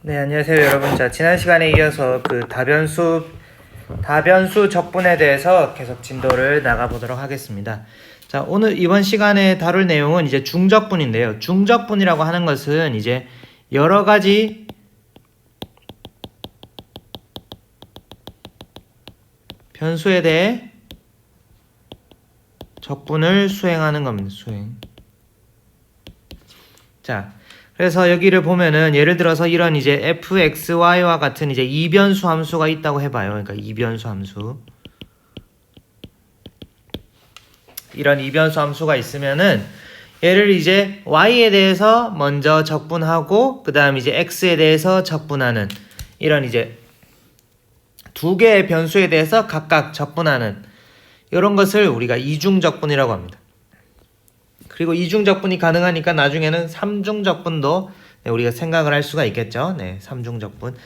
네, 안녕하세요, 여러분. 자, 지난 시간에 이어서 그 다변수 적분에 대해서 계속 진도를 나가보도록 하겠습니다. 자, 이번 시간에 다룰 내용은 이제 중적분인데요. 중적분이라고 하는 것은 이제 여러 가지 변수에 대해 적분을 수행하는 겁니다. 자, 그래서 여기를 보면은 예를 들어서 이런 이제 fxy와 같은 이제 이변수 함수가 있다고 해봐요. 그러니까 이변수 함수. 이런 이변수 함수가 있으면은 얘를 이제 y에 대해서 먼저 적분하고 그 다음 이제 x에 대해서 적분하는 이런 이제 두 개의 변수에 대해서 각각 적분하는 이런 것을 우리가 이중적분이라고 합니다. 그리고 이중적분이 가능하니까 나중에는 삼중적분도 우리가 생각을 할 수가 있겠죠. 네, 삼중적분.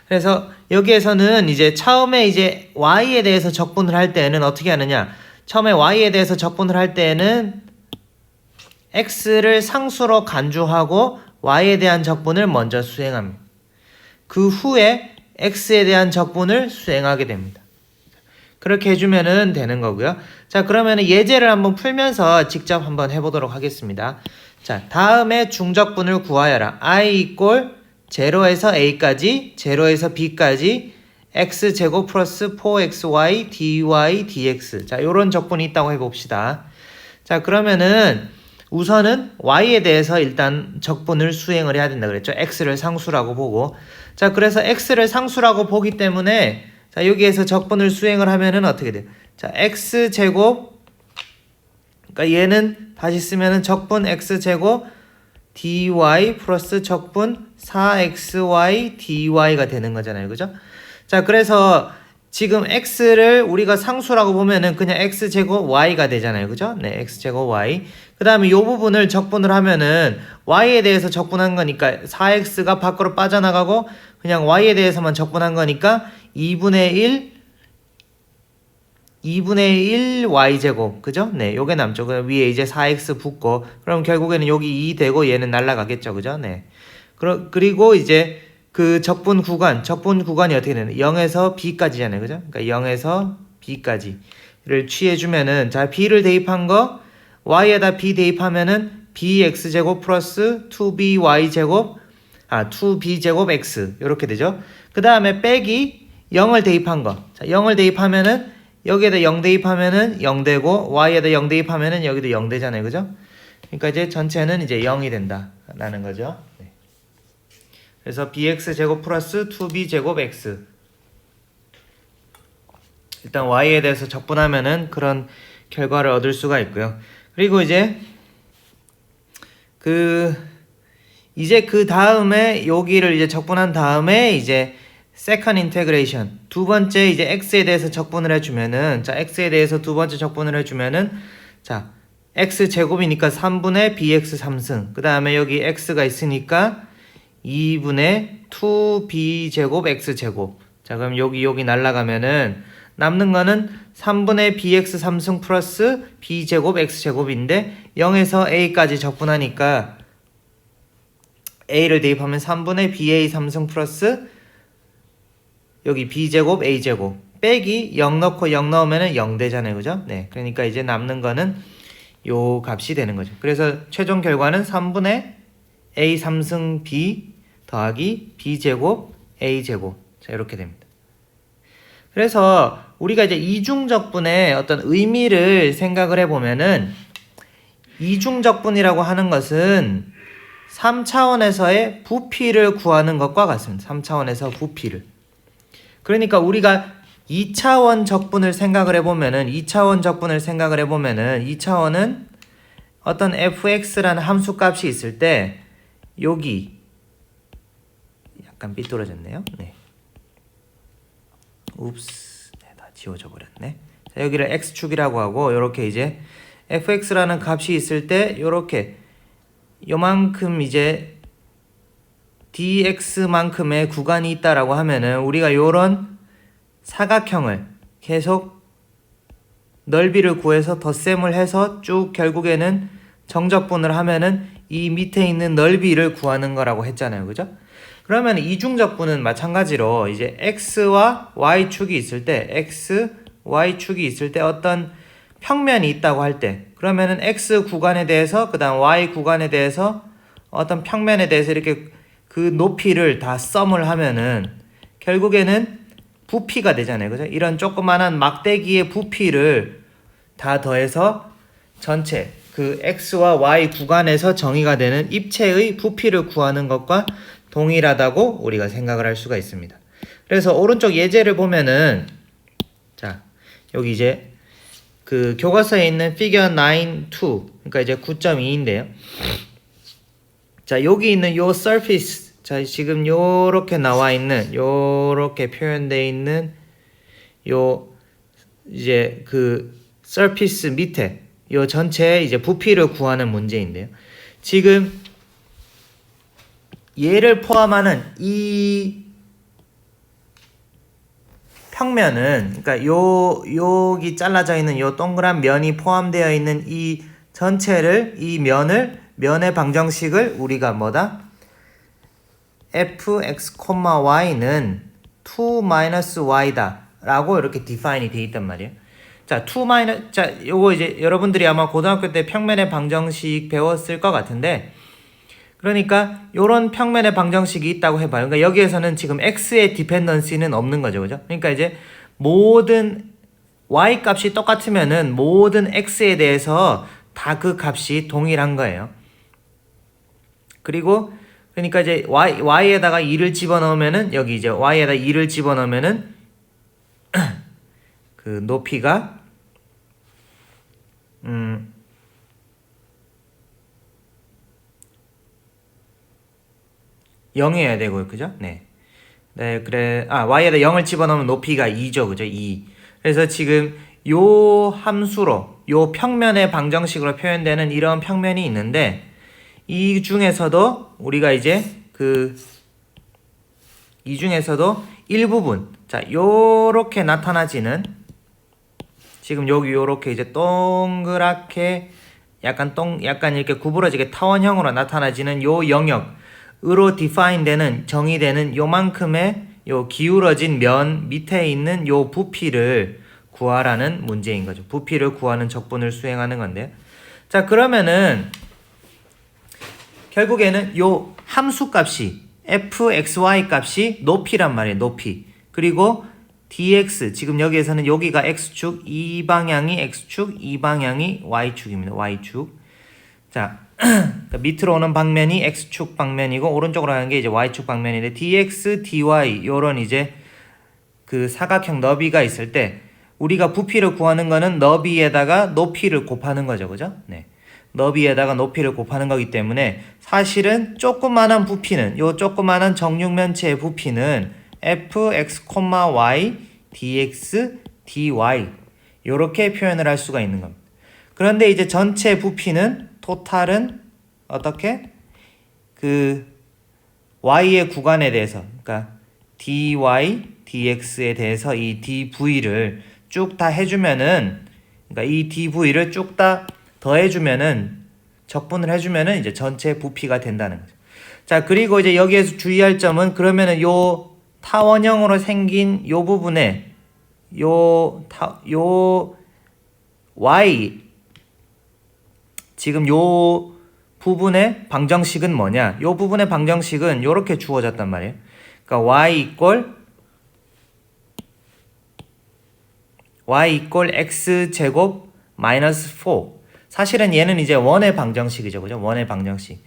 그래서 여기에서는 이제 처음에 이제 y에 대해서 적분을 할 때는 어떻게 하느냐? 처음에 y에 대해서 적분을 할 때는 x를 상수로 간주하고 y에 대한 적분을 먼저 수행합니다. 그 후에 x에 대한 적분을 수행하게 됩니다. 그렇게 해주면은 되는 거고요. 자, 그러면은 예제를 한번 풀면서 직접 한번 해보도록 하겠습니다. 자, 다음에 중적분을 구하여라. i 이꼴 0에서 a까지, 0에서 b까지 x제곱 플러스 4xy dy dx. 자, 요런 적분이 있다고 해봅시다. 자, 그러면은 우선은 y에 대해서 일단 적분을 수행을 해야 된다 그랬죠. x를 상수라고 보고. 자, 그래서 x를 상수라고 보기 때문에 자, 여기에서 적분을 수행을 하면은 어떻게 돼요? 자, x제곱, 그러니까 얘는 다시 쓰면은 적분 x제곱 dy 플러스 적분 4xy dy가 되는 거잖아요. 그죠? 자, 그래서 지금 x를 우리가 상수라고 보면은 그냥 x제곱 y가 되잖아요. 그죠? 네, x제곱 y. 그 다음에 이 부분을 적분을 하면은 y에 대해서 적분한 거니까 4x가 밖으로 빠져나가고 그냥 y에 대해서만 적분한 거니까 2분의 1 y제곱. 그죠? 네, 요게 남죠. 그 위에 이제 4x 붙고 그럼 결국에는 여기 2 되고 얘는 날라가겠죠. 그죠? 네. 그리고 이제 그 적분 구간이 어떻게 되는? 0에서 b까지잖아요. 그죠? 그러니까 0에서 b까지를 취해주면은, 자, b를 대입한 거, y에다 b 대입하면은 bx제곱 플러스 2by제곱, 2b제곱 x. 이렇게 되죠. 그 다음에 빼기 0을 대입한 거. 자, 0을 대입하면은, 여기에다 0 대입하면은 0 되고, y에다 0 대입하면은 여기도 0 되잖아요. 그죠? 그러니까 이제 전체는 이제 0이 된다라는 거죠. 네. 그래서 bx제곱 플러스 2b제곱 x. 일단 y에 대해서 적분하면은 그런 결과를 얻을 수가 있고요. 그리고 이제 그 다음에 여기를 이제 적분한 다음에 이제 second integration 두 번째 이제 x에 대해서 적분을 해주면은, 자, x에 대해서 두 번째 적분을 해주면은, 자, x 제곱이니까 3분의 bx 3승. 그 다음에 여기 x가 있으니까 2분의 2b 제곱 x 제곱. 자, 그럼 여기 날라가면은 남는 거는 3분의 bx 3승 플러스 b 제곱 x 제곱인데 0에서 a까지 적분하니까 a를 대입하면 3분의 ba 3승 플러스 여기 b 제곱 a 제곱 빼기 0 넣고 0 넣으면은 0 되잖아요. 그죠? 네. 그러니까 이제 남는 거는 요 값이 되는 거죠. 그래서 최종 결과는 3분의 a 3승 b 더하기 b 제곱 a 제곱. 자, 이렇게 됩니다. 그래서 우리가 이제 이중적분의 어떤 의미를 생각을 해보면은, 이중적분이라고 하는 것은 3차원에서의 부피를 구하는 것과 같습니다. 3차원에서 부피를. 그러니까 우리가 2차원 적분을 생각을 해보면은 2차원은 어떤 fx라는 함수 값이 있을 때 여기 약간 삐뚤어졌네요. 네. 웁스. 네, 다 지워져 버렸네. 자, 여기를 x축이라고 하고 요렇게 이제 fx라는 값이 있을 때 요렇게 요만큼 이제 dx만큼의 구간이 있다라고 하면은 우리가 요런 사각형을 계속 넓이를 구해서 덧셈을 해서 쭉 결국에는 정적분을 하면은 이 밑에 있는 넓이를 구하는 거라고 했잖아요. 그죠? 그러면 이중적분은 마찬가지로 이제 x와 y축이 있을 때 x, y축이 있을 때 어떤 평면이 있다고 할 때 그러면은 x 구간에 대해서 그다음 y 구간에 대해서 어떤 평면에 대해서 이렇게 그 높이를 다 썸을 하면은 결국에는 부피가 되잖아요. 그죠? 이런 조그만한 막대기의 부피를 다 더해서 전체 그 x와 y 구간에서 정의가 되는 입체의 부피를 구하는 것과 동일하다고 우리가 생각을 할 수가 있습니다. 그래서 오른쪽 예제를 보면은 자, 여기 이제 그 교과서에 있는 figure 9.2 그러니까 이제 9.2인데요. 자, 여기 있는 요 surface 자, 지금 요렇게 나와 있는 요렇게 표현되어 있는 요 이제 그 surface 밑에 요 전체의 이제 부피를 구하는 문제인데요. 지금 얘를 포함하는 이 평면은 그러니까 여기 잘라져 있는 요 동그란 면이 포함되어 있는 이 전체를 이 면의 방정식을 우리가 뭐다? fx, y는 2-y다 라고 이렇게 디파인이 되어 있단 말이에요. 자, 자, 요거 이제 여러분들이 아마 고등학교 때 평면의 방정식 배웠을 것 같은데 그러니까 요런 평면의 방정식이 있다고 해봐요. 그러니까 여기에서는 지금 x의 디펜던시는 없는 거죠. 그죠? 그러니까 이제 모든 y 값이 똑같으면은 모든 x에 대해서 다 그 값이 동일한 거예요. 그리고 그러니까 이제 y에다가 2를 집어넣으면은 여기 이제 y에다 2를 집어넣으면은 그 높이가 0이어야 되고요. 그죠? 네. 네, 그래. y에다 0을 집어넣으면 높이가 2죠. 그죠? 2. 그래서 지금 요 함수로 요 평면의 방정식으로 표현되는 이런 평면이 있는데 이 중에서도 우리가 이제 이 중에서도 일부분 자, 요렇게 나타나지는 지금 여기 요렇게 이제 동그랗게 약간 이렇게 구부러지게 타원형으로 나타나지는 요 영역으로 define 되는 정의되는 요만큼의 요 기울어진 면 밑에 있는 요 부피를 구하라는 문제인 거죠. 부피를 구하는 적분을 수행하는 건데요. 자, 그러면은 결국에는 요 함수 값이 fxy 값이 높이란 말이에요. 높이. 그리고 dx 지금 여기에서는 여기가 x축, 이 방향이 x축, 이 방향이 y축입니다. y축. 자, 밑으로 오는 방면이 x축 방면이고 오른쪽으로 가는 게 이제 y축 방면인데 dx, dy 요런 이제 그 사각형 너비가 있을 때 우리가 부피를 구하는 거는 너비에다가 높이를 곱하는 거죠. 그죠? 네. 너비에다가 높이를 곱하는 거기 때문에 사실은 조그만한 부피는 요 조그만한 정육면체의 부피는 fx, y, dx, dy 요렇게 표현을 할 수가 있는 겁니다. 그런데 이제 전체 부피는 토탈은 어떻게? 그 y의 구간에 대해서 그러니까 dy, dx에 대해서 이 dv를 쭉 다 해주면은 그러니까 이 dv를 쭉 다 더해주면은 적분을 해주면은 이제 전체 부피가 된다는 거죠. 자, 그리고 이제 여기에서 주의할 점은 그러면은 요 타원형으로 생긴 요 부분에 요 y 지금 요 부분의 방정식은 뭐냐? 요 부분의 방정식은 요렇게 주어졌단 말이에요. 그러니까 y 이꼴 x제곱 마이너스 4 사실은 얘는 이제 원의 방정식이죠. 그죠? 원의 방정식.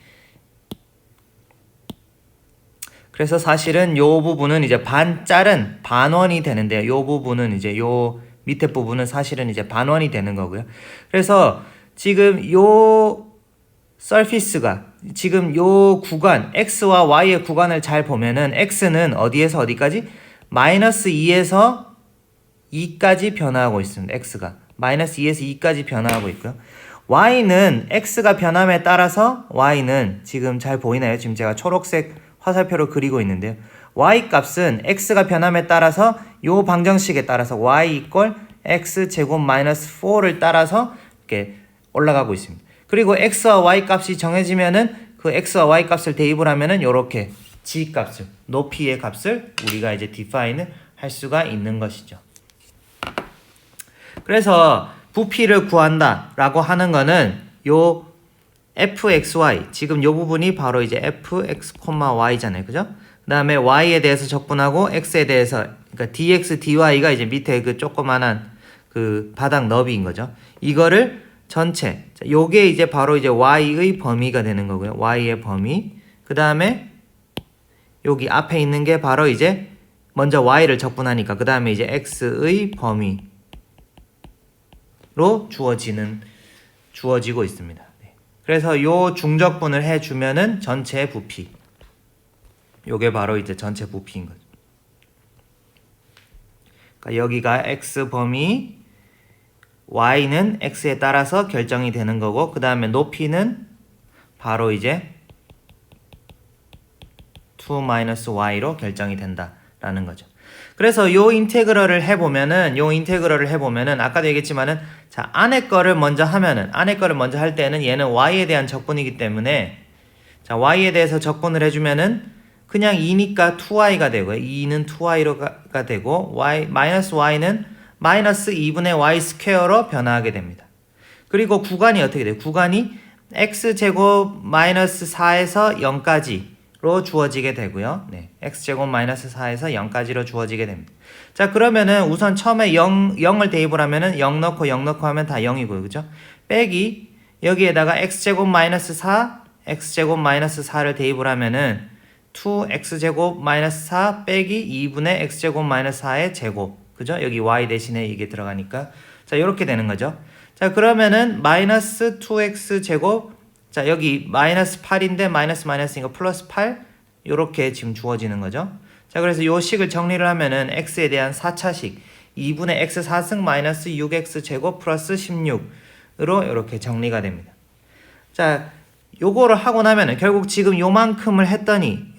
그래서 사실은 요 부분은 이제 반짤은 반원이 되는데요. 요 부분은 이제 요 밑에 부분은 사실은 이제 반원이 되는 거고요. 그래서 지금 요 서피스가 지금 요 구간 x와 y의 구간을 잘 보면은 x는 어디에서 어디까지? 마이너스 2에서 2까지 변화하고 있습니다. x가 마이너스 2에서 2까지 변화하고 있고요. y는 x가 변함에 따라서 y는 지금 잘 보이나요? 지금 제가 초록색 화살표로 그리고 있는데요. y 값은 x가 변함에 따라서 요 방정식에 따라서 y 이꼴 x 제곱 마이너스 4를 따라서 이렇게 올라가고 있습니다. 그리고 x와 y 값이 정해지면은 그 x와 y 값을 대입을 하면은 요렇게 g 값을, 높이의 값을 우리가 이제 define을 할 수가 있는 것이죠. 그래서 부피를 구한다 라고 하는 거는 요 fxy, 지금 요 부분이 바로 이제 fx, y잖아요. 그죠? 그 다음에 y에 대해서 적분하고 x에 대해서, 그러니까 dx, dy가 이제 밑에 그 조그만한 그 바닥 너비인 거죠. 이거를 전체, 요게 이제 바로 이제 y의 범위가 되는 거고요. y의 범위. 그 다음에 여기 앞에 있는 게 바로 이제 먼저 y를 적분하니까 그 다음에 이제 x의 범위로 주어지고 있습니다. 그래서 요 중적분을 해주면은 전체 부피. 요게 바로 이제 전체 부피인 거죠. 그러니까 여기가 x 범위, y는 x에 따라서 결정이 되는 거고, 그 다음에 높이는 바로 이제 2-y로 결정이 된다라는 거죠. 그래서 요 인테그럴을 해보면은 아까도 얘기했지만은 자, 안에 거를 먼저 할 때는 얘는 y에 대한 적분이기 때문에 자, y에 대해서 적분을 해주면은 그냥 2니까 2y가 되고요. 2는 2y가 되고 y는 마이너스 2분의 y 스퀘어로 변화하게 됩니다. 그리고 구간이 어떻게 돼요? 구간이 x제곱 마이너스 4에서 0까지로 주어지게 되고요. 네, x제곱 마이너스 4에서 0까지로 주어지게 됩니다. 자, 그러면은 우선 처음에 0을 대입을 하면은 0 넣고 하면 다 0이고요. 그죠? 빼기 여기에다가 x제곱 마이너스 4, x제곱 마이너스 4를 대입을 하면은 2x제곱 마이너스 4 빼기 2분의 x제곱 마이너스 4의 제곱. 그죠? 여기 y 대신에 이게 들어가니까. 자, 이렇게 되는 거죠. 자, 그러면은 마이너스 2x 제곱. 자, 여기 마이너스 8인데 마이너스니까 플러스 8. 요렇게 지금 주어지는 거죠. 자, 그래서 요 식을 정리를 하면은 x에 대한 4차식 2분의 x 4승 마이너스 6x 제곱 플러스 16으로 이렇게 정리가 됩니다. 자, 요거를 하고 나면은 결국 지금 요만큼을 했더니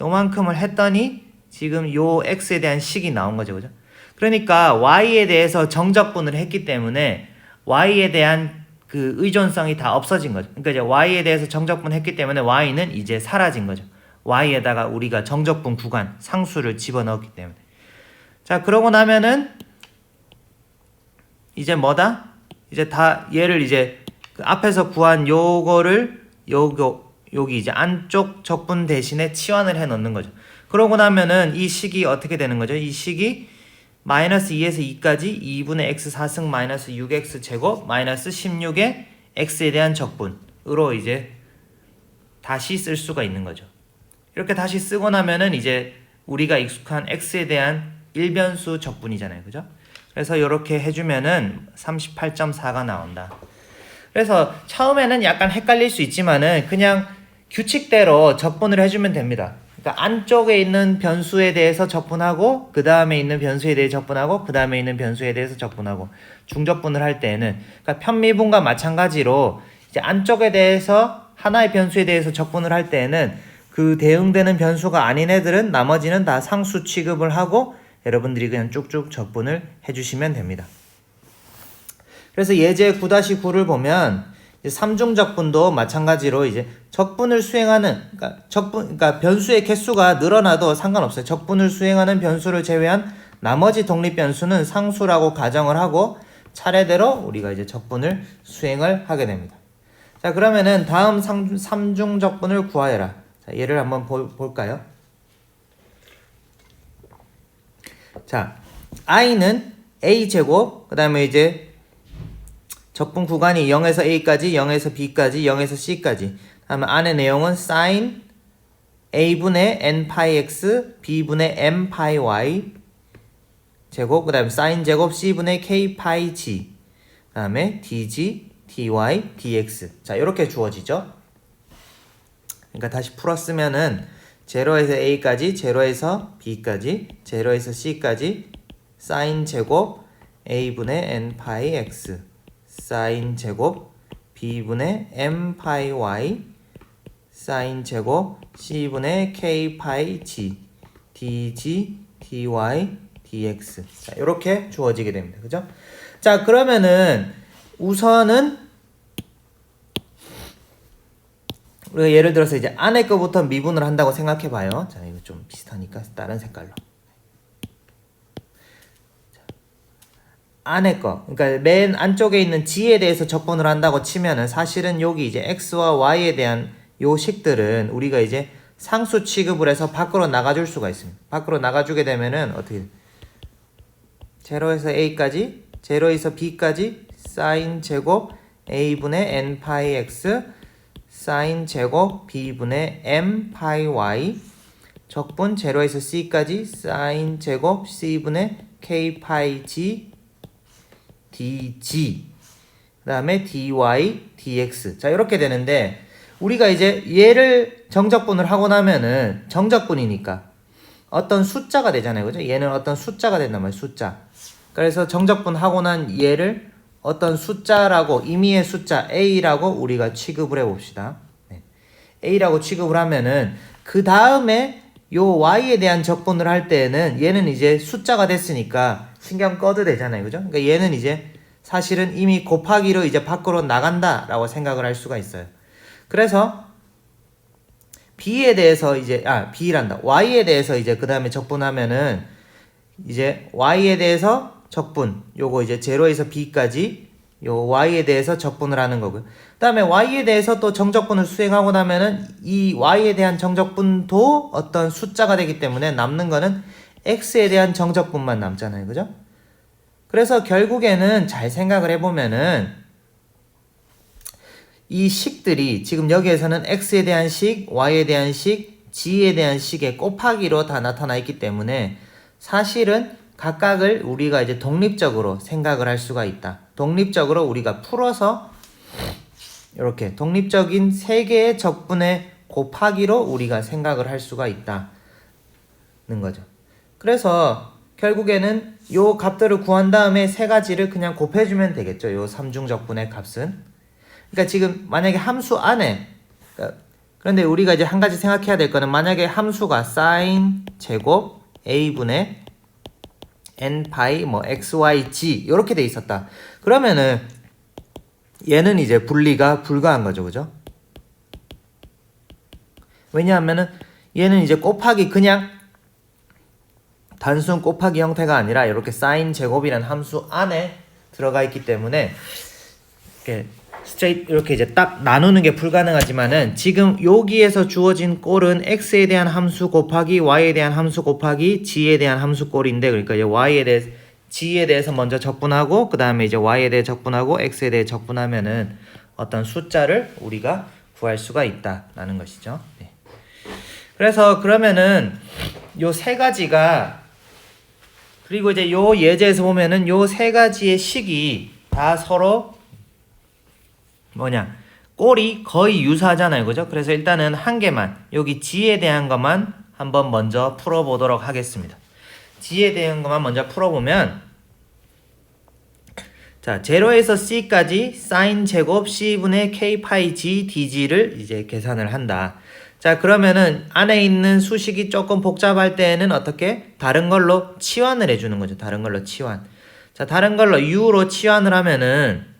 지금 요 x에 대한 식이 나온 거죠. 그죠? 그러니까 y에 대해서 정적분을 했기 때문에 y에 대한 그 의존성이 다 없어진 거죠. 그러니까 이제 y에 대해서 정적분했기 때문에 y는 이제 사라진 거죠. y에다가 우리가 정적분 구간 상수를 집어넣었기 때문에. 자, 그러고 나면은 이제 뭐다? 이제 다 얘를 이제 그 앞에서 구한 요거를 여기 이제 안쪽 적분 대신에 치환을 해 넣는 거죠. 그러고 나면은 이 식이 어떻게 되는 거죠? 이 식이 마이너스 2에서 2까지 2분의 x 4승 마이너스 6x 제곱 마이너스 16의 x에 대한 적분으로 이제 다시 쓸 수가 있는 거죠. 이렇게 다시 쓰고 나면은 이제 우리가 익숙한 x에 대한 일변수 적분이잖아요. 그죠? 그래서 이렇게 해주면은 38.4가 나온다. 그래서 처음에는 약간 헷갈릴 수 있지만은 그냥 규칙대로 적분을 해주면 됩니다. 그러니까 안쪽에 있는 변수에 대해서 적분하고 그 다음에 있는 변수에 대해 적분하고 그 다음에 있는 변수에 대해서 적분하고 중적분을 할 때는 그러니까 편미분과 마찬가지로 이제 안쪽에 대해서 하나의 변수에 대해서 적분을 할 때는 그 대응되는 변수가 아닌 애들은 나머지는 다 상수 취급을 하고 여러분들이 그냥 쭉쭉 적분을 해주시면 됩니다. 그래서 예제 9-9를 보면 삼중적분도 마찬가지로 이제 적분을 수행하는 그러니까 변수의 개수가 늘어나도 상관없어요. 적분을 수행하는 변수를 제외한 나머지 독립 변수는 상수라고 가정을 하고 차례대로 우리가 이제 적분을 수행을 하게 됩니다. 자, 그러면은 다음 삼중적분을 구하여라. 자, 얘를 한번 볼까요? 자, i는 a제곱, 그 다음에 이제 적분 구간이 0에서 a까지, 0에서 b까지, 0에서 c까지. 다음에 안의 내용은 sin a분의 n 파이 x, b분의 m 파이 y 제곱, 그 다음에 sin 제곱 c분의 k 파이 g, 그 다음에 dg, dy, dx. 자, 이렇게 주어지죠. 그러니까 다시 풀었으면은 0에서 a까지, 0에서 b까지, 0에서 c까지 sin 제곱 a분의 n 파이 x, sin 제곱 b분의 m 파이 y, sin 제곱 c분의 k 파이 g, dg, dy, dx. 자, 이렇게 주어지게 됩니다. 그죠? 자, 그러면은 우선은 우리가 예를 들어서 이제 안에 거부터 미분을 한다고 생각해 봐요. 자, 이거 좀 비슷하니까 다른 색깔로. 안에 거, 그러니까 맨 안쪽에 있는 g에 대해서 적분을 한다고 치면은 사실은 여기 이제 x와 y에 대한 요 식들은 우리가 이제 상수 취급을 해서 밖으로 나가줄 수가 있습니다. 밖으로 나가주게 되면은 어떻게 0에서 a까지, 0에서 b까지 sin 제곱 a분의 n 파이 x sin 제곱 b분의 m 파이 y 적분 0에서 c까지 sin 제곱 c분의 k 파이 g dg 그 다음에 dy dx. 자, 이렇게 되는데 우리가 이제 얘를 정적분을 하고 나면은 정적분이니까 어떤 숫자가 되잖아요, 그죠? 얘는 어떤 숫자가 된단 말이에요, 숫자. 그래서 정적분 하고 난 얘를 어떤 숫자라고, 임의의 숫자 a라고 우리가 취급을 해봅시다. 네. a라고 취급을 하면은 그 다음에 요 y에 대한 적분을 할 때에는 얘는 이제 숫자가 됐으니까 신경 꺼도 되잖아요, 그죠? 그러니까 얘는 이제 사실은 이미 곱하기로 이제 밖으로 나간다라고 생각을 할 수가 있어요. 그래서 b에 대해서 이제 b란다. y에 대해서 이제 그 다음에 적분하면은 이제 y에 대해서 적분, 요거 이제 0에서 b까지 요 y에 대해서 적분을 하는 거고요. 그 다음에 y에 대해서 또 정적분을 수행하고 나면은 이 y에 대한 정적분도 어떤 숫자가 되기 때문에 남는 거는 x에 대한 정적분만 남잖아요, 그죠? 그래서 결국에는 잘 생각을 해보면은 이 식들이 지금 여기에서는 x에 대한 식, y에 대한 식, g에 대한 식의 곱하기로 다 나타나 있기 때문에 사실은 각각을 우리가 이제 독립적으로 생각을 할 수가 있다. 독립적으로 우리가 풀어서 이렇게 독립적인 세 개의 적분의 곱하기로 우리가 생각을 할 수가 있다는 거죠. 그래서 결국에는 요 값들을 구한 다음에 세 가지를 그냥 곱해주면 되겠죠. 요 삼중적분의 값은. 그러니까 지금 만약에 함수 안에, 그런데 우리가 이제 한 가지 생각해야 될 거는 만약에 함수가 sin 제곱 a분의 n 파이 뭐 x, y, g 이렇게 돼 있었다. 그러면은 얘는 이제 분리가 불가한 거죠, 그죠? 왜냐하면은 얘는 이제 곱하기 그냥 단순 곱하기 형태가 아니라 이렇게 sin 제곱이라는 함수 안에 들어가 있기 때문에 이렇게 이제 딱 나누는 게 불가능하지만은 지금 여기에서 주어진 꼴은 x에 대한 함수 곱하기 y에 대한 함수 곱하기 g에 대한 함수 꼴인데, 그러니까 이제 y에 대해 g에 대해서 먼저 적분하고 그 다음에 이제 y에 대해 적분하고 x에 대해 적분하면은 어떤 숫자를 우리가 구할 수가 있다라는 것이죠. 네. 그래서 그러면은 요 세 가지가, 그리고 이제 요 예제에서 보면은 요 세 가지의 식이 다 서로 꼴이 거의 유사하잖아요, 그죠? 그래서 일단은 한 개만, 여기 g에 대한 것만 한번 먼저 풀어보도록 하겠습니다. g에 대한 것만 먼저 풀어보면, 자, 0에서 c까지 sin 제곱 c분의 k 파이 g dg를 이제 계산을 한다. 자, 그러면은 안에 있는 수식이 조금 복잡할 때에는 어떻게? 다른 걸로 치환을 해주는 거죠. 다른 걸로 치환. 자, 다른 걸로 u로 치환을 하면은,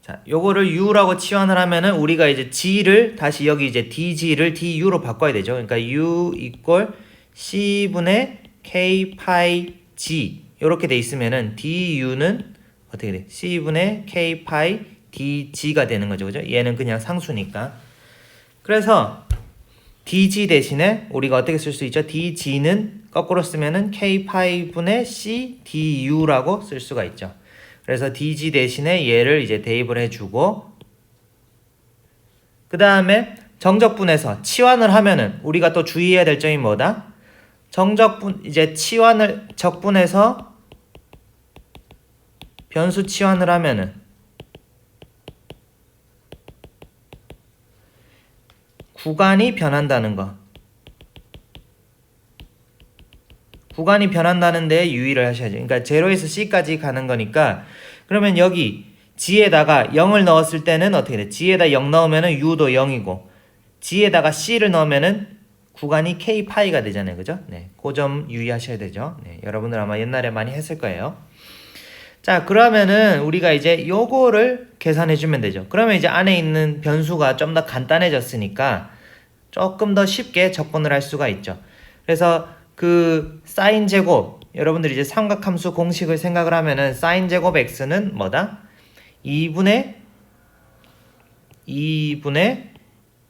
자, 요거를 u라고 치환을 하면은 우리가 이제 g를 다시 여기 이제 dg를 du로 바꿔야 되죠. 그러니까 u 이꼴 c분의 k 파이 g 요렇게 돼 있으면은 du는 어떻게 돼? c분의 k 파이 dg가 되는 거죠, 그죠? 얘는 그냥 상수니까. 그래서 dg 대신에 우리가 어떻게 쓸 수 있죠? dg는 거꾸로 쓰면은 k 파이 분의 c du라고 쓸 수가 있죠. 그래서 dg 대신에 얘를 이제 대입을 해주고, 그 다음에 정적분에서 치환을 하면은 우리가 또 주의해야 될 점이 뭐다? 정적분, 이제 치환을, 적분해서 변수 치환을 하면은 구간이 변한다는 거. 구간이 변한다는 데 유의를 하셔야죠. 그러니까 0에서 c까지 가는 거니까, 그러면 여기 g에다가 0을 넣었을 때는 어떻게 돼? g에다 0 넣으면은 u도 0이고, g에다가 c를 넣으면은 구간이 k 파이가 되잖아요, 그죠? 네, 그 점 유의하셔야 되죠. 네, 여러분들 아마 옛날에 많이 했을 거예요. 자, 그러면은 우리가 이제 요거를 계산해 주면 되죠. 그러면 이제 안에 있는 변수가 좀 더 간단해졌으니까 조금 더 쉽게 적분을 할 수가 있죠. 그래서 그 사인 제곱, 여러분들이 이제 삼각함수 공식을 생각을 하면은 사인 제곱 x는 뭐다? 2분의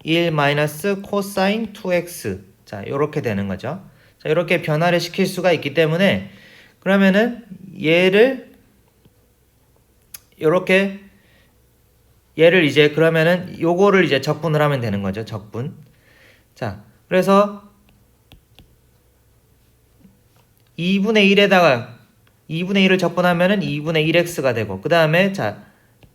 1 마이너스 코사인 2x. 자, 요렇게 되는 거죠. 자, 요렇게 변화를 시킬 수가 있기 때문에 그러면은 얘를 이제 그러면은 요거를 이제 적분을 하면 되는 거죠. 적분. 자, 그래서 2분의 1에다가 2분의 1을 적분하면은 2분의 1x가 되고, 그 다음에 자,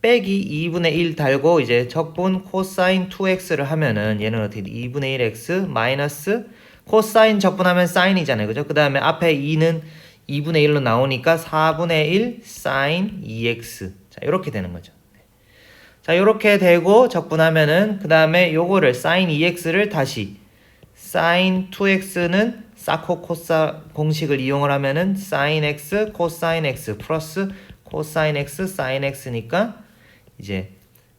빼기 2분의 1 달고 이제 적분 코사인 2x를 하면은 얘는 어떻게 돼? 2분의 1x 마이너스 코사인 적분하면 사인이잖아요. 그죠? 그 다음에 앞에 2는 2분의 1로 나오니까 4분의 1 사인 2x. 자, 이렇게 되는 거죠. 자, 이렇게 되고 적분하면은 그 다음에 요거를 사인 2x를 다시 사인 2x는 사코 코사 공식을 이용을 하면은 사인 x 코사인 x 플러스 코사인 x 사인 x니까 이제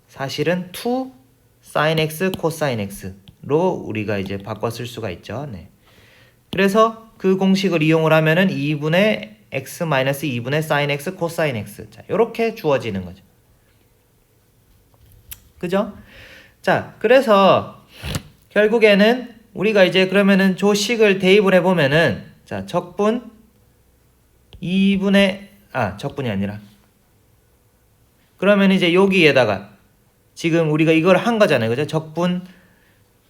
사실은 2 사인 x 코사인 x로 우리가 이제 바꿔 쓸 수가 있죠. 네. 그래서 그 공식을 이용을 하면은 2분의 x 마이너스 2분의 사인 x 코사인 x. 자, 이렇게 주어지는 거죠. 그죠? 자, 그래서 결국에는 우리가 이제 그러면은 조식을 대입을 해보면은 자, 적분이 아니라 그러면 이제 여기에다가 지금 우리가 이걸 한 거잖아요. 그죠? 적분.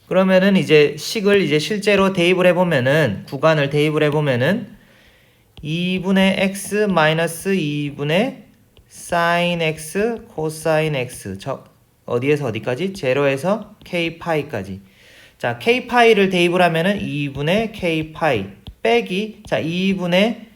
그러면은 이제 식을 이제 실제로 대입을 해보면은 구간을 대입을 해보면은 2분의 x 마이너스 2분의 사인 x 코사인 x 어디에서 어디까지? 0에서 k파이까지. 자, k파이를 대입을 하면은 2분의 k파이 빼기 자 2분의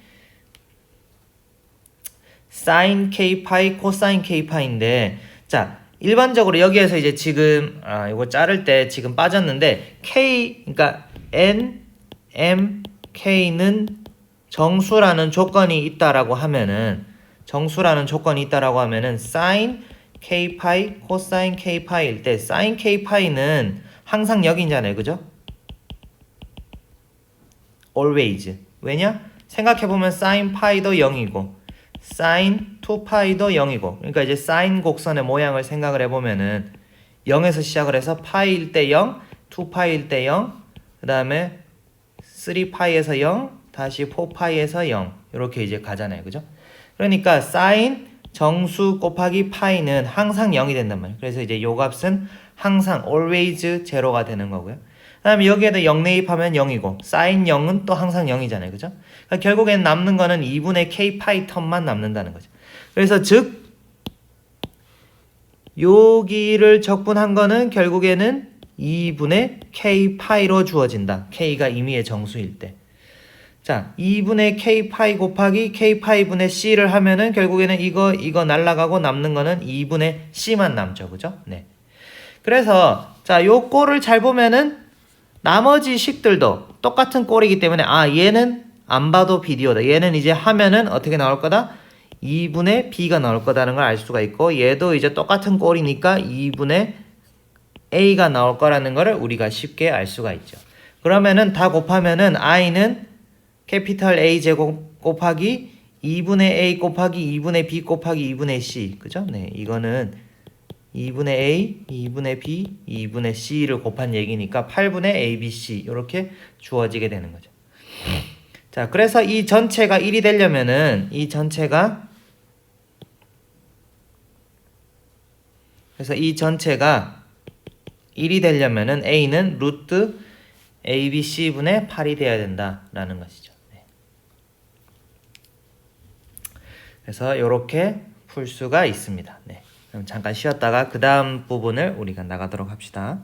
사인 k파이 코사인 k파이인데 자 일반적으로 여기에서 이제 지금 이거 자를 때 지금 빠졌는데 k 그러니까 n m k는 정수라는 조건이 있다라고 하면은 사인 k파이 코사인 k파이일 때 사인 k파이는 항상 여기잖아요. 그죠? always. 왜냐? 생각해보면 사인 파이도 0이고 사인 2파이도 0이고 그러니까 이제 사인 곡선의 모양을 생각을 해보면은 0에서 시작을 해서 파이일 때 0, 2파이일 때 0, 그 다음에 3파이에서 0, 다시 4파이에서 0 이렇게 이제 가잖아요. 그죠? 그러니까 사인 정수 곱하기 파이는 항상 0이 된단 말이에요. 그래서 이제 요 값은 항상 always 제로가 되는 거고요. 그 다음에 여기에다 0 내입하면 0이고 사인 0은 또 항상 0이잖아요. 그죠? 그러니까 결국엔 남는 거는 2분의 k파이 텀만 남는다는 거죠. 그래서 즉 여기를 적분한 거는 결국에는 2분의 k파이로 주어진다. k가 임의의 정수일 때. 자, 2분의 k파이 곱하기 k파이분의 c를 하면은 결국에는 이거 날라가고 남는 거는 2분의 c만 남죠. 그죠? 네. 그래서 자, 요 꼴을 잘 보면은 나머지 식들도 똑같은 꼴이기 때문에 얘는 안 봐도 비디오다. 얘는 이제 하면은 어떻게 나올 거다? 2분의 b가 나올 거다는 걸 알 수가 있고 얘도 이제 똑같은 꼴이니까 2분의 a가 나올 거라는 거를 우리가 쉽게 알 수가 있죠. 그러면은 다 곱하면은 i는 캐피털 A 제곱 곱하기 2분의 A 곱하기 2분의 B 곱하기 2분의 C. 그죠? 네. 이거는 2분의 A, 2분의 B, 2분의 C를 곱한 얘기니까 8분의 A, B, C 이렇게 주어지게 되는 거죠. 자, 그래서 이 전체가 1이 되려면은 A는 루트 A, B, C분의 8이 돼야 된다라는 것이죠. 네. 그래서 이렇게 풀 수가 있습니다. 네. 그럼 잠깐 쉬었다가 그 다음 부분을 우리가 나가도록 합시다.